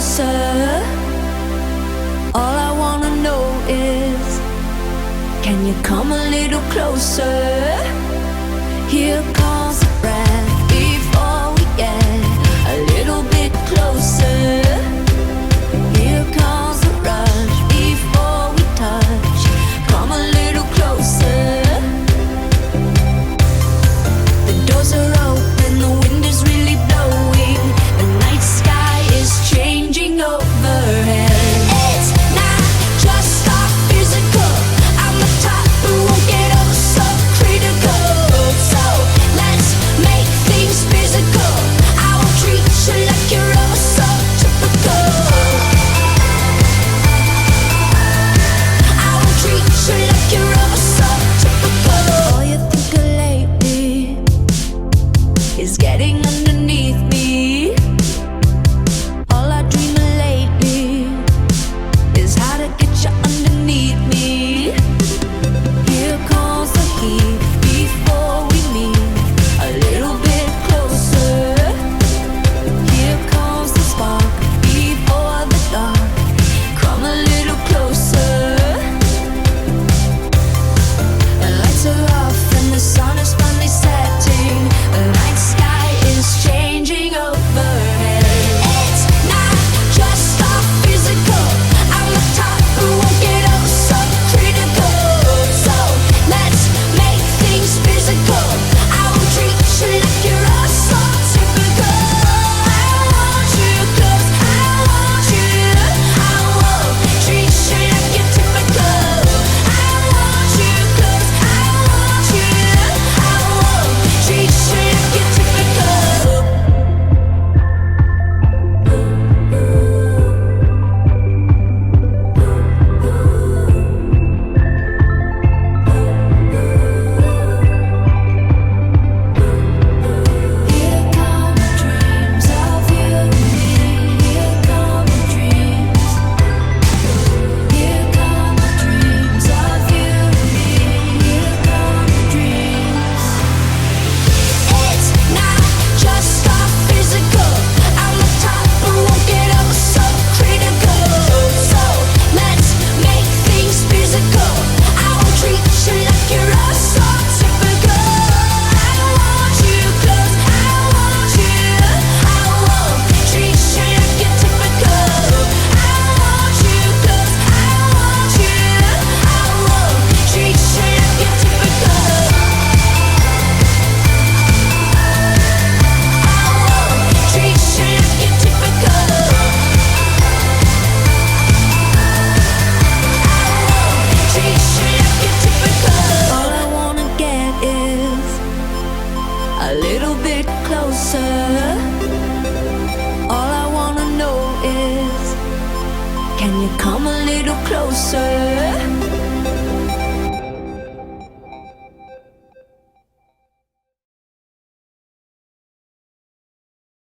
closer. All I wanna know is, can you come a little closer? Here comes the breath before we get a little bit closer. Here comes the rush before we touch. Come a little closer. The doors are open, the wind is really blowing. The night sky is changing overhead. It's not just our physical. I'm the type who won't get oh so critical. So let's make things physical. I will treat you like you're oh so typical. I will treat you like you're oh so typical. All you think of lately is getting underneath me. All I dream of lately is how to get you underneath me. Here comes the heat before we meet a little bit closer. Here comes the spark before the dark. Come a little closer. The lights are off and the sun is finally setting. The night sky is changing overhead. It's not just our physical. I'm the type who won't get oh so critical. So let's make things physical. I will treat you like you're oh so typical. I want you close. I want you. I won't treat you like you're typical. I want you close. I want you. I won't treat you like you're typical. Here come dreams of you and me. Here come dreams. Here come dreams of you and me. Here come dreams. It's not just our physical. I'm the type who won't get oh so critical. So let's make things physical. I will treat you like you're oh so typical. I want you close. I want you. I won't treat you like you're typical. I want you close. I want you. I won't treat you like you're typical. I won't treat you like you're typical. I won't treat you like you're typical. All I wanna get is a little bit closer. All I wanna know is, can you come a little closer?